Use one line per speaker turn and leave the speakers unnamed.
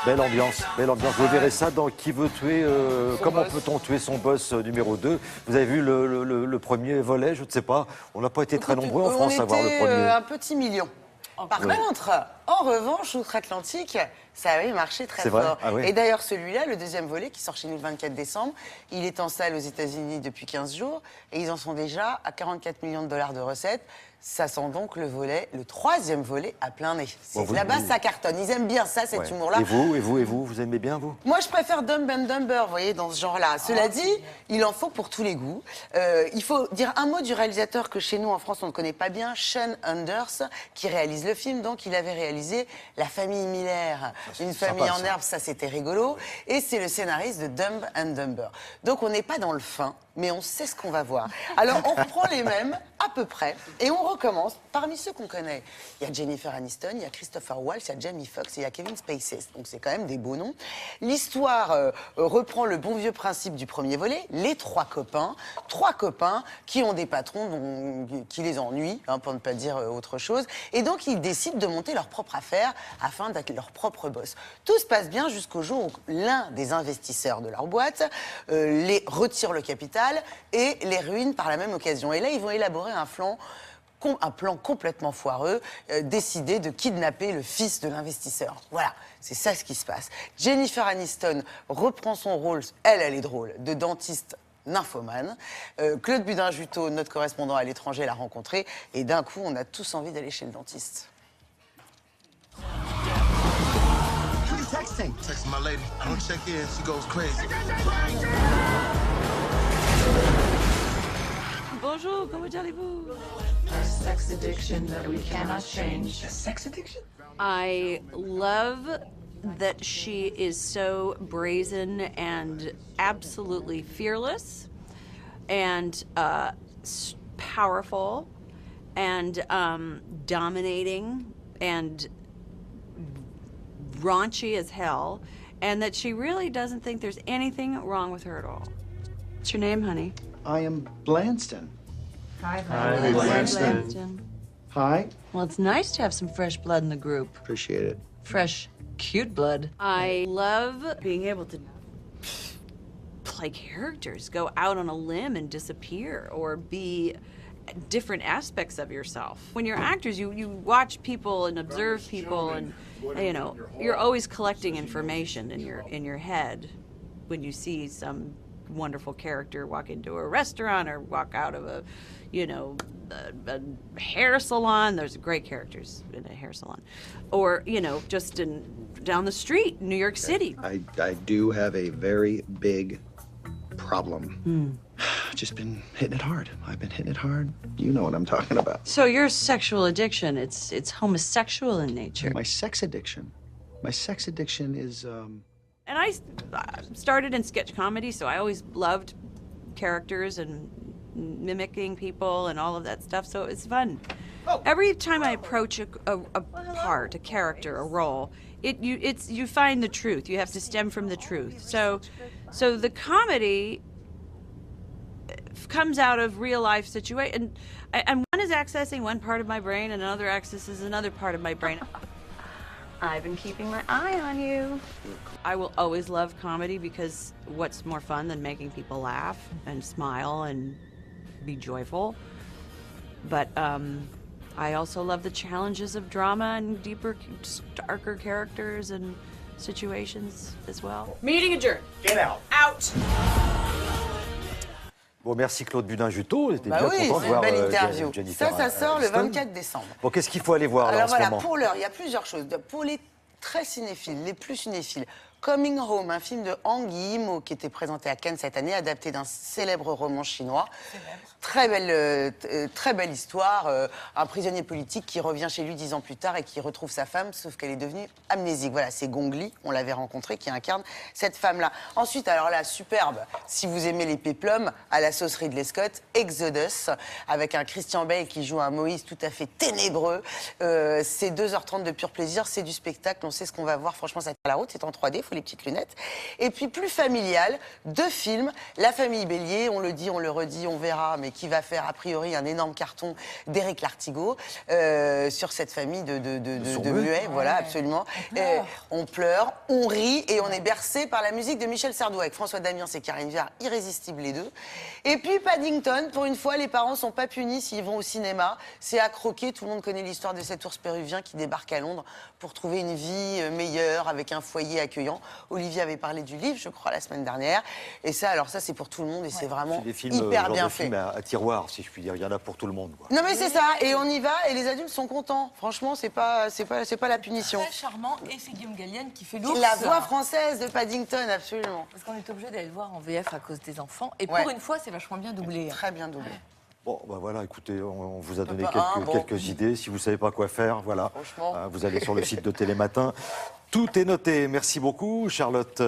Belle ambiance, belle ambiance. Vous verrez ça dans Qui veut tuer, comment peut-on tuer son boss numéro 2. Vous avez vu le premier volet, je ne sais pas. On n'a pas été très nombreux en France à voir le premier.
Un petit million. Par contre, en revanche, outre-Atlantique, ça avait marché très fort.
Ah oui.
Et d'ailleurs, celui-là, le deuxième volet, qui sort chez nous le 24 décembre, il est en salle aux États-Unis depuis 15 jours et ils en sont déjà à 44 millions de dollars de recettes. Ça sent donc le troisième volet à plein nez.
Bon,
Là-bas, ça cartonne. Ils aiment bien ça, cet humour-là.
Et vous, vous aimez bien, vous?
Moi, je préfère Dumb and Dumber, vous voyez, dans ce genre-là. Cela dit, il en faut pour tous les goûts. Il faut dire un mot du réalisateur que chez nous, en France, on ne connaît pas bien, Sean Anders, qui réalise le film. Donc, il avait réalisé La famille Miller, une famille en herbe, ça, c'était rigolo. Et c'est le scénariste de Dumb and Dumber. Donc, on n'est pas dans le fin, mais on sait ce qu'on va voir. Alors, on reprend les mêmes, à peu près, et on recommence. Parmi ceux qu'on connaît, il y a Jennifer Aniston, il y a Christopher Waltz, il y a Jamie Foxx et il y a Kevin Spacey. Donc, c'est quand même des beaux noms. L'histoire reprend le bon vieux principe du premier volet, les trois copains qui ont des patrons qui les ennuient, hein, pour ne pas dire autre chose. Et donc, ils décident de monter leur propre affaire afin d'être leur propre boss. Tout se passe bien jusqu'au jour où l'un des investisseurs de leur boîte les retire le capital et les ruine par la même occasion. Et là, ils vont élaborer un plan complètement foireux, décider de kidnapper le fils de l'investisseur. Voilà, c'est ça ce qui se passe. Jennifer Aniston reprend son rôle, elle est drôle, de dentiste nymphomane. Claude Budin-Juteau, notre correspondant à l'étranger, l'a rencontré. Et d'un coup, on a tous envie d'aller chez le dentiste.
Texting my lady. I don't check in, she goes crazy.
Bonjour, comment allez-vous?
A sex addiction that we cannot change.
A sex addiction?
I love that she is so brazen and absolutely fearless and powerful and dominating and raunchy as hell, and that she really doesn't think there's anything wrong with her at all. What's your name, honey?
I am Blanston.
Hi,
Blanston.
Hi.
Well, it's nice to have some fresh blood in the group.
Appreciate it.
Fresh, cute blood. I love being able to play characters, go out on a limb and disappear, or be different aspects of yourself. When you're actors, you watch people and observe people, and you know, you're always collecting information in your head when you see some wonderful character walk into a restaurant or walk out of a hair salon. There's great characters in a hair salon, or just down the street in New York City.
I do have a very big problem. Just been hitting it hard. I've been hitting it hard. You know what I'm talking about.
So your sexual addiction, it's homosexual in nature.
My sex addiction is
And I started in sketch comedy, so I always loved characters and mimicking people and all of that stuff, so it's fun. Every time I approach a part, a character, a role, you find the truth. You have to stem from the truth. So the comedy comes out of real life situation, and one is accessing one part of my brain, and another accesses another part of my brain.
I've been keeping my eye on you.
I will always love comedy because what's more fun than making people laugh and smile and be joyful? But I also love the challenges of drama and deeper, darker characters and situations as well.
Meeting adjourned.
Get out.
Out.
Bon, merci Claude Budin-Juteau. On était bien
Oui,
content de
c'est une
voir
belle interview.
Jennifer
Ça sort le
Aniston.
24 décembre.
Bon, qu'est-ce qu'il faut aller voir là,
Alors
en ce
voilà,
moment?
pour l'heure, il y a plusieurs choses. Pour les très cinéphiles, les plus cinéphiles, Coming Home, un film de Hang Yimou qui était présenté à Cannes cette année, adapté d'un célèbre roman chinois. Très belle histoire. Un prisonnier politique qui revient chez lui 10 ans plus tard et qui retrouve sa femme, sauf qu'elle est devenue amnésique. Voilà, c'est Gong Li, on l'avait rencontré, qui incarne cette femme-là. Ensuite, alors là, superbe, si vous aimez les péplums, à la sauce Ridley Scott, Exodus, avec un Christian Bale qui joue un Moïse tout à fait ténébreux. C'est 2h30 de pur plaisir, c'est du spectacle, on sait ce qu'on va voir. Franchement, ça tient la route, c'est en 3D, faut faut les petites lunettes. Et puis plus familial, 2 films, La famille Bélier, on le dit, on le redit, on verra, mais qui va faire a priori un énorme carton d'Éric Lartigot sur cette famille de muets, voilà, absolument. On pleure, on rit et on est bercé par la musique de Michel Sardou avec François Damiens et Karine Viard, irrésistibles les deux. Et puis Paddington, pour une fois, les parents sont pas punis s'ils vont au cinéma. C'est à croquer, tout le monde connaît l'histoire de cet ours péruvien qui débarque à Londres pour trouver une vie meilleure avec un foyer accueillant. Olivier avait parlé du livre, je crois, la semaine dernière. Et ça, alors ça, c'est pour tout le monde et c'est vraiment
C'est des films,
hyper
genre
bien
de
fait.
films à tiroir, si je puis dire. Il y en a pour tout le monde, quoi.
Non mais c'est ça, et on y va et les adultes sont contents. Franchement, c'est pas la punition.
Très charmant, et c'est Guillaume Gallienne qui fait l'ours.
La voix française de Paddington, absolument.
Parce qu'on est obligé d'aller le voir en VF à cause des enfants. Et
Ouais.
pour une fois, c'est vachement bien doublé.
Très bien doublé.
Bon, bah voilà, écoutez, on vous a donné
peu un, bon.
quelques idées. Si vous ne savez pas quoi faire, voilà.
Franchement.
Vous allez sur le site de Télématin. Tout est noté. Merci beaucoup, Charlotte.